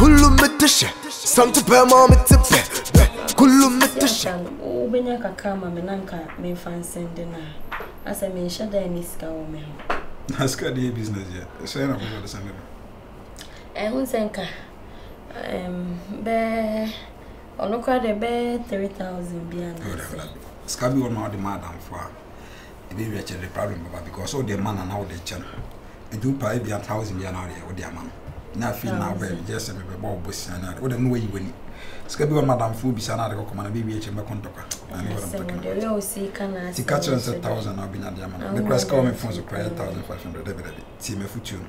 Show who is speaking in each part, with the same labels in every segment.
Speaker 1: كله متشة سمت بما متبه كله متشة
Speaker 2: وبنيا كاما منانكا من فانسندنا أسا من شدا نسكا ومه
Speaker 3: نسكا دي بيزنس يا سينا بقول سندنا
Speaker 2: هون سنكا be ono kwa de be 3000 biana
Speaker 3: Scabi one more demand for a baby the problem because all the man and now the channel. And do pay be 1,000 biana with their man. Now feel now baby just a ball bush and I wouldn't know where you win. Scabi one madam fool be sana go come and baby chamber contact. And
Speaker 2: we will see can
Speaker 3: see catch 1,000 I've been at the man. The grass coming phones of 1,500 every day. See me for you.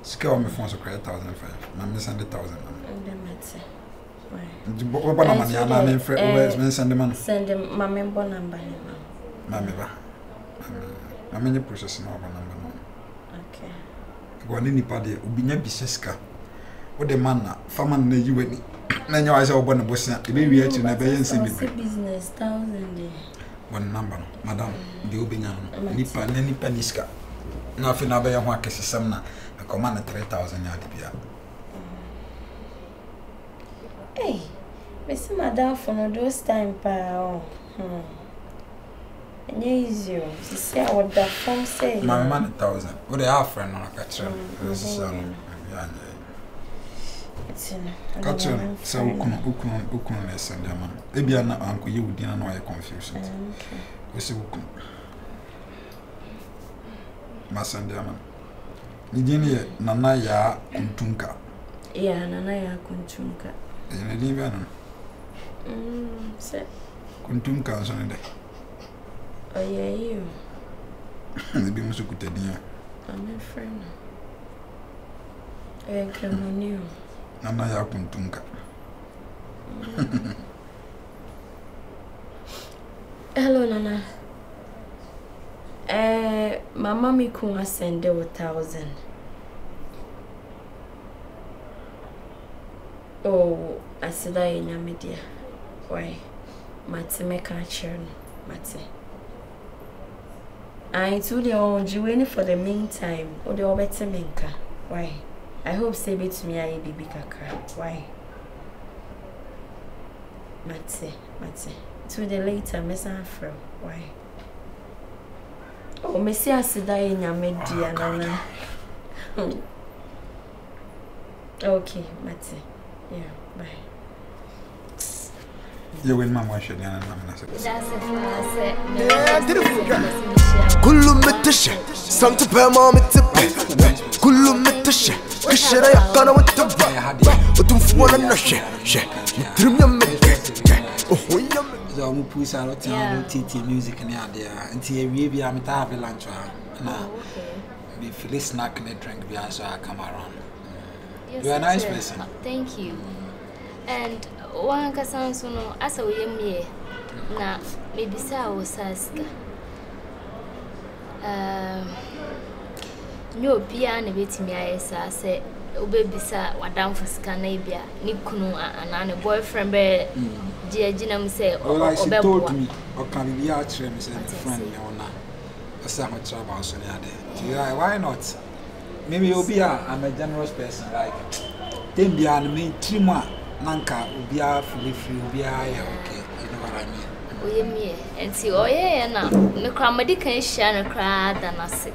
Speaker 3: Scale me phones of 1,500. I'm missing 1,000. What about money? I'm friend. Send the man.
Speaker 2: Send him my member number.
Speaker 3: Mamma, I'm in the process now.
Speaker 2: Okay.
Speaker 3: Go on any party, Ubinia Biseska. What the man, farmer, you went. Then your eyes are open. The baby had to never see me.
Speaker 2: Business 1,000.
Speaker 3: One number, madam, the Ubinia, Nipa, Nenny Peniska. Nothing about your work is some. I command 3,000 yard.
Speaker 2: Hey, Miss Madame for those time pa. Easy. She say what the phone say.
Speaker 3: My man 1,000. What they have friend on a catcher. This is catcher. So ukun lesson there man. Maybe I'm not uncle you didn't know I confusion.
Speaker 2: Okay.
Speaker 3: We see ukun. Masan there man. Nijini nana ya kuntunka.
Speaker 2: Yeah, nana ya kuntunka.
Speaker 3: Ene live no.
Speaker 2: Se.
Speaker 3: Kuntunka so ne.
Speaker 2: Oh yeah, you.
Speaker 3: Ebi musu kutadin.
Speaker 2: I'm a friend. Come on.
Speaker 3: Nana ya kuntunka.
Speaker 2: Hello, Nana. My mommy could send 1,000. Oh, I said I in your media. Why? Mate make a churn, Mate. I told you on Juweni for the meantime. Or the better menka. Why? I hope say bit to me I be kaka. Why? Mate. To the later, Miss Afro. Why? Oh, Missy, I said I in your media, Nana. Okay, Mate. Yeah, bye.
Speaker 3: You win my wish again and
Speaker 1: كله متشة سمت بما متبه كله متشة كشرة يقنا وتبه وتنفونا النشة يترم يمك oh yum
Speaker 3: so mu push a lot of TT music and idea until we am to have lunch na we feel snack and drink be so I come around.
Speaker 4: Yes,
Speaker 3: you're a nice person.
Speaker 4: Thank you. And one can so no as a way na maybe sa o saska no bia na betimi ayesa say obebisa wadam for scan na bia ni kunu ana boyfriend be dia ginam say
Speaker 3: obebo told me o can be a chere me say friend me ona asa ho chere about so na dey why not maybe I'm a generous person like them bia na me trima nanka ubia free ubia ya okay you know what I mean
Speaker 4: oye me enti oye na me kramadi kan hia na kra da na se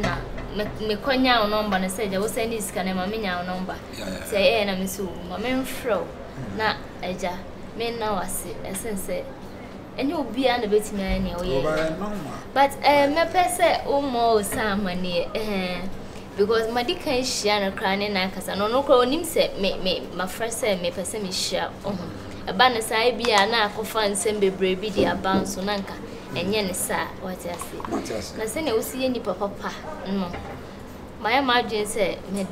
Speaker 4: na me konya o number na say je wo send this kan ma me nya o number say na me so ma me mfro na eja me na wase esense eni obia na betimi anya oye but me pese o mo samani because my dick can share a crying and I no onim say me my friend say me person me share a banner side be a na fan send be brave be the bounce so nanka and yen sa what I say. Na say no see any papa no. My imagine say me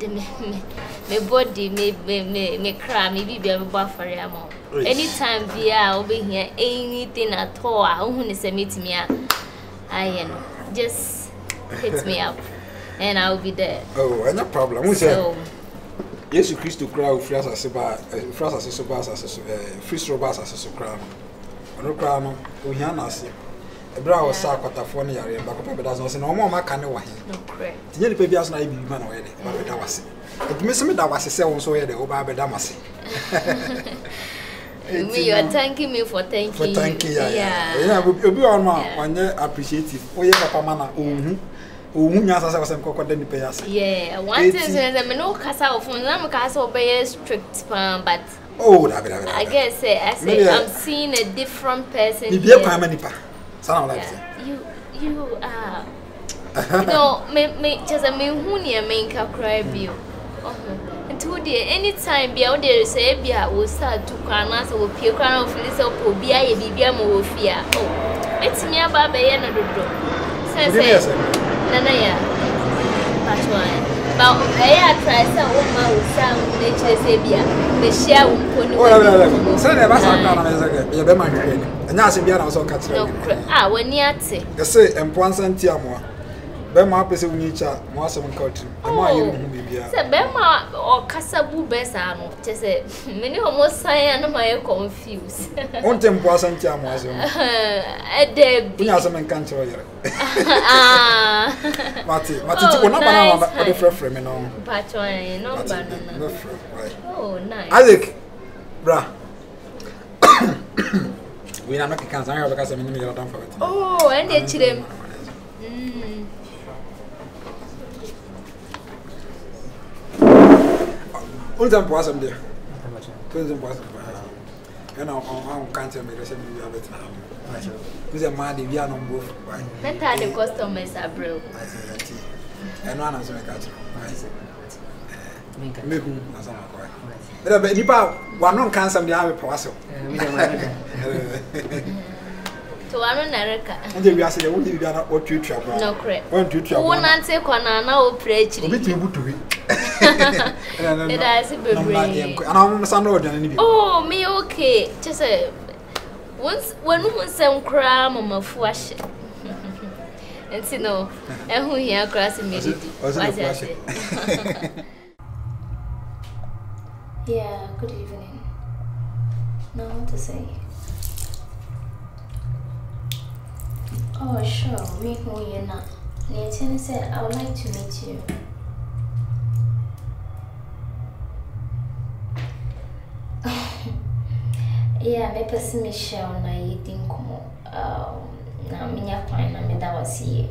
Speaker 4: body me cry me be a for am. Anytime be a be here anything at all who say meet me I just hit me up. And I'll be there.
Speaker 3: Oh, no problem. We say, yes, you Christo crowd, Fras as free robas as a crown. No crown, we have Ebra was sa kwatafo ne yare ba ko pe da so se na omo ma ka ne wa he.
Speaker 2: No correct.
Speaker 3: Tinye ni pe bia so na ibi ma na we de ba be da wase. Etumi se me da wase se won so we de o ba be da mase.
Speaker 4: You are thanking me for thanking.
Speaker 3: For thanking yeah. Obi on ma wanye appreciative. Oye papa mana ohun nya sasa ko se ko da ni pe yase.
Speaker 4: Yeah, one thing is that me no kasa of na me kasa obey strict but
Speaker 3: oh, da.
Speaker 4: I guess I say I'm seeing a different person.
Speaker 3: Ni bia kwa manipa. Sana like say.
Speaker 4: You are you know me just me hu ne me nka cry bio. Until there anytime bia there say bia we start to kwana so we pie kwana of feel say po bia ye bibia mo wo fia. Oh, metimi aba be ye no dodo. Say nana ya. That's why. But I try some woman with some nature say bia me share wo
Speaker 3: oh say never say na me say ye be man hwe ni anya se bia na so ka tire
Speaker 4: ah wani ate
Speaker 3: ye say empo ansanti amoa be ma pese wuni cha mo asem ka otrim e ma ye hu bibia
Speaker 4: say be ma o kasabu be sa no che say me ni homo san na ma ye confused
Speaker 3: on tempo ansanti amoa se
Speaker 4: e de bi
Speaker 3: nya asem kan tire yere
Speaker 4: ah
Speaker 3: mati ti ko na bana ma de frefre me no
Speaker 4: patron no banana oh nice
Speaker 3: Isaac bra we na no kan san ya be ka se me ni me yara dan fa wet
Speaker 4: oh and e chirem
Speaker 3: on tempo asem de tempo asem and on can't tell me the same you have it now. Who's a man if you are not both?
Speaker 4: Better the customers are broke.
Speaker 3: And one has a catch. Me who has a quite. But Nipa, one non cancer, the other parcel.
Speaker 4: To one America.
Speaker 3: And we are saying, what you got what you travel?
Speaker 4: No crap.
Speaker 3: What you travel?
Speaker 4: One answer, no preach.
Speaker 3: A bit able to it.
Speaker 4: It has a baby.
Speaker 3: And I'm son or than
Speaker 4: oh, me okay. Just say once when woman some cram on my fwash. And see no, and who here cross immediately. Yeah, good evening. No, what to say? Oh, sure, we who you're not. Nathan said, I would like to meet you. Yeah, me person Michelle na eating komo. Na minya kwan na me da wasi.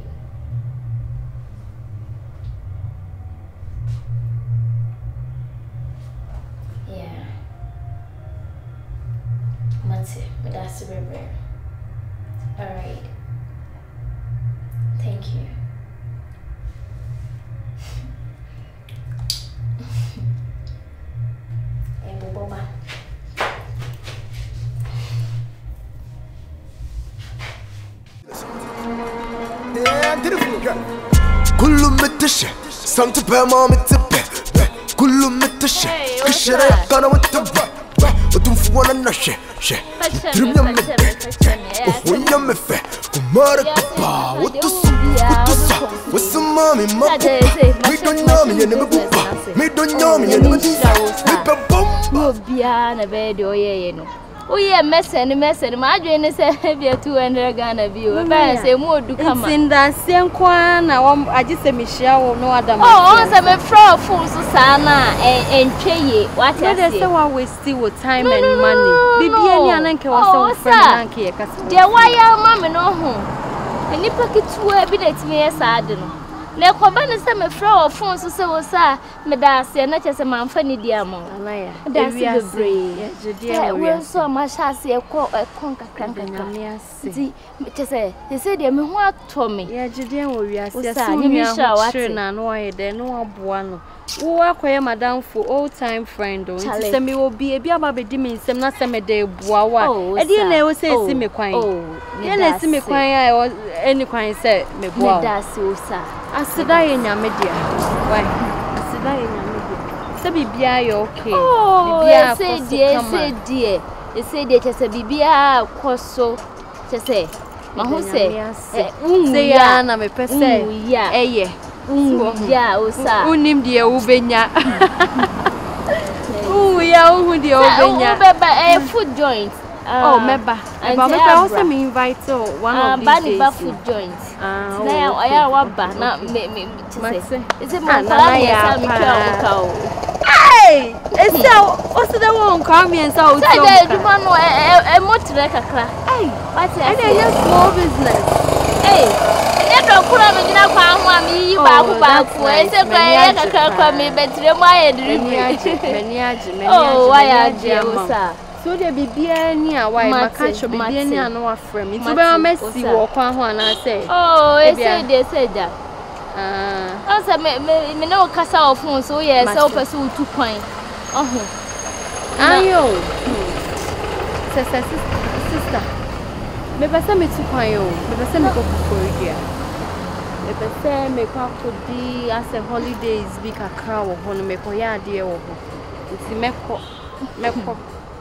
Speaker 4: Yeah. Mate, me da sibebre. All right. Thank you. And Boba.
Speaker 1: كله متشة سمت بما متبه كله متشة كشرة يقنا وتبه وتنفونا النشة شه ترم يمفه ويمفه كمارك بابا وتصا والسمامي ما بوبا ميدون يامي ينمي بوبا ميدون يامي ينمي بوبا بوبا
Speaker 4: بيا نبدو يينو oh yeah, messing, my dream is a heavy 200 Ghana view. I say more do come in that same quan. I just say Michelle no other. Oh, I'm a fraud fool, Susanna and Chay. What is so always still with time and money? Bibi and Uncle was so friend. Dear, why are mamma no home? And you pocket 2 evidence me as I don't know. Le kwabana se me fra ofon so se wo sa me da se na chese man fa ni diamo anaya da se bebre ye we so ma sha se e kon kakran kakran ti chese se de me ho ato me ye jide wo wi ase so mi sha na no ye de no aboa no wo akoye madam for old time friend o ti se me obi e aba be di me nsem na se me de boa wa e di na e wo se si me kwan ye na si me kwan ya eni kwan se me boa me da se o sa asida ye nyame dia why asida ye nyame dia se bibia ye okay bibia se die chese bibia koso chese mahu se ya na me pese eye ya osa unim dia ubenya ya uhu dia ubenya beba food joint
Speaker 5: Oh, member. But me also me invite one of these days.
Speaker 4: Bani food joint. Now I am what ba na me say. Is it my
Speaker 5: hey, it's so what's the one come and so
Speaker 4: say the man no motre kakra.
Speaker 5: Hey,
Speaker 4: what
Speaker 5: and then small business.
Speaker 4: Hey, and don't put on me kwa ho am yi ba ku e se kwa kakra me betre mo ayediri. Oh, why are
Speaker 5: so there be any why my catch be any no afrem. It be mercy wo kwa ho na say.
Speaker 4: Oh, e say they say that. Answer me no kasa of phone so yes so person to coin.
Speaker 5: Ayo. Sister. Me pesa me to coin o. Me pesa me go Korea. Me pesa me kwa kodi as a holidays bi kakra wo ho no me koya ade wo ho. Nti meko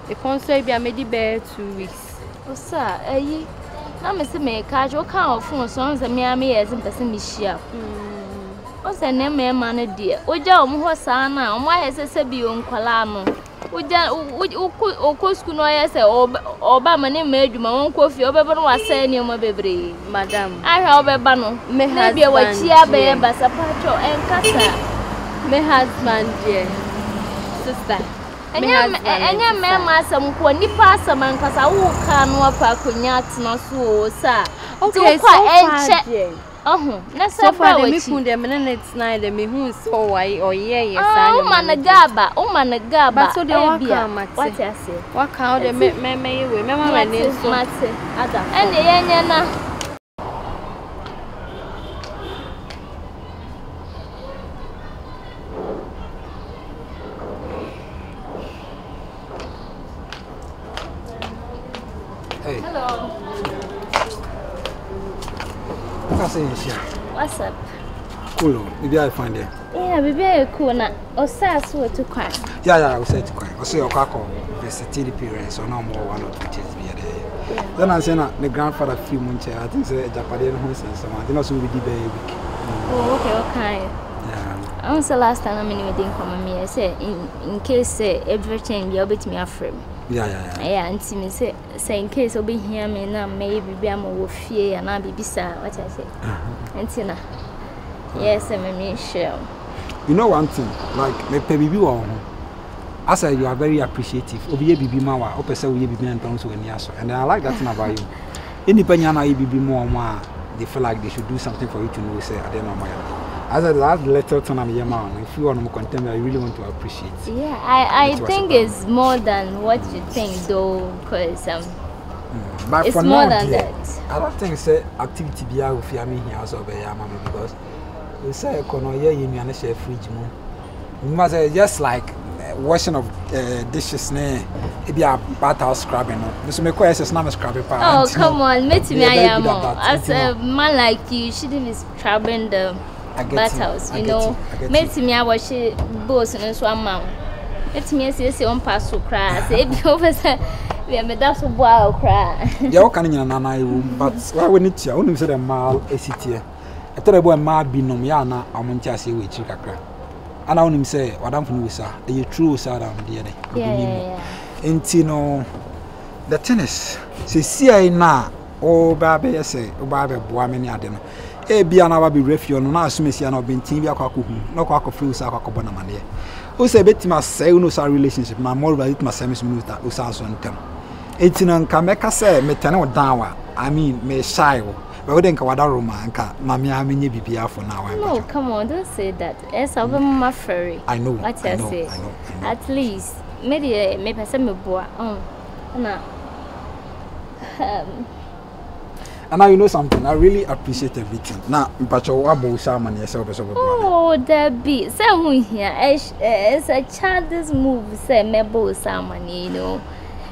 Speaker 5: the concert be made be 2 weeks.
Speaker 4: Oh sir, na me se me catch o kan of phone so say me yes person me share. O say na me ma na die. O ja o mo ho sa na o mo ayese bi o nkwala no. O ja o ko school no ayese o ba ma ne ma adwuma won ko fie o be no wasa ni mo bebre.
Speaker 5: Madam.
Speaker 4: Ahwa o be ba no. Me bia wa chia be ba sapato enkasa.
Speaker 5: Me husband dear. Sister.
Speaker 4: Enya mema asam ko nipa asam ankasa wo ka no apa konya atena so sa.
Speaker 5: Okay, so enche.
Speaker 4: Na so far
Speaker 5: we kun dem na net na dem hu so why oye sa.
Speaker 4: O managaba,
Speaker 5: but so dey waka mate.
Speaker 4: What you say?
Speaker 5: Waka o dey me we mema we ne so.
Speaker 4: Mate. Ada. Ene yenye na.
Speaker 3: Hey.
Speaker 4: Hello. What's up?
Speaker 3: Cool. Maybe I find it.
Speaker 4: Yeah, baby, cool. Na, Osa so to cry.
Speaker 3: Yeah, I was said to cry. I say Okako versatility period, so no more 1 or 2 days be there. Then I say the grandfather few months. I think say Japanese house and so on. Then also we did a week.
Speaker 4: Oh, okay. Yeah. I was the last time we didn't come me. I say in case everything you bit me afraid.
Speaker 3: Yeah.
Speaker 4: Yeah, auntie me say in case obi hear me na maybe be am wo fie na bibisa what I say. Auntie na. Yes, me share.
Speaker 3: You know one thing, like me pe bibi wo ho. As you are very appreciative. Obi bibi ma wa, o pese wo ye bibi ntan so ani aso. And I like that thing about you. Any penya na ye bibi mo ma, they feel like they should do something for you to know say I don't know my. As I last letter to na me man, if you want to content I really want to appreciate.
Speaker 4: Yeah, I think it's more than what you think though, because
Speaker 3: but
Speaker 4: it's
Speaker 3: for
Speaker 4: more
Speaker 3: now,
Speaker 4: than that.
Speaker 3: I don't think say activity be out for me here also be mama because we say kono ye you na share fridge mo. You must say just like washing of dishes ne it be a bath scrubbing no. So me ko yes na scrubbing pa.
Speaker 4: Oh, come on, meet me I am. As a man like you shouldn't be scrubbing the battles, you know. Meet me I wash boss and so amount. Let me say on pass so cry. Say be over we are that's so boy cry.
Speaker 3: Yeah, can you na but why we need to only say the mal esitie. I tell boy ma binom ya na amonti ase we chi kakra. Ana onim say wadam funu wisa. E true sa down there.
Speaker 4: Yeah.
Speaker 3: Enti no the tennis. See na o ba be say o ba be boa me ni ade no. E bia na ba be refio no na asumesi na obentin bi akwa kohu na kwa akofri sa akwa kobona mane o se betima say no sa relationship na more about it ma say me o sa so ntem etina nka meka say metane o dan wa I mean me shy wo but we den ka wada roma nka ma me amenye bibia for now.
Speaker 4: No, come on, don't say that. It's over my fairy.
Speaker 3: I know.
Speaker 4: What I say. At least maybe me person me boa. Na
Speaker 3: and now you know something, I really appreciate everything. Now, mpacho wabo usama ni yourself.
Speaker 4: Oh, Debbie, say who here? It's a childish move. Say mebo usama ni, you know.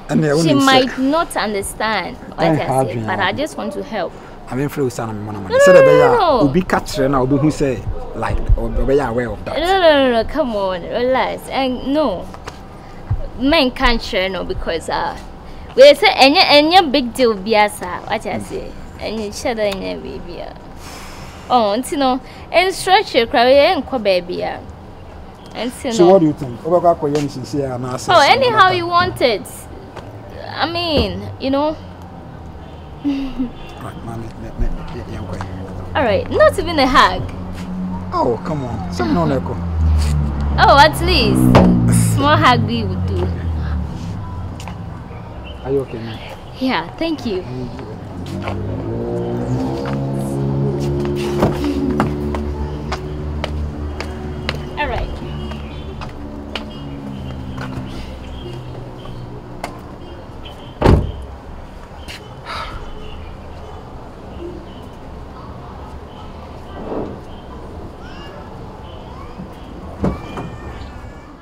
Speaker 4: And she might not understand what I say, but I just want to help.
Speaker 3: I mean, for usama me money. Say the beya, ubi catch na ubi who say like beya aware of that.
Speaker 4: No, come on, relax. And no, men can't share no because we say any big deal biasa. What I say. And you share that in your baby. Oh, and you know, and stretch your cry and co baby. And
Speaker 3: so, what do you think? Oh, anyhow
Speaker 4: you want it. I mean, you know.
Speaker 3: Right, mommy,
Speaker 4: alright, not even a hug.
Speaker 3: Oh, come on. Something on there.
Speaker 4: Oh, at least. Small hug we would do.
Speaker 3: Are you okay, man?
Speaker 4: Yeah, thank you.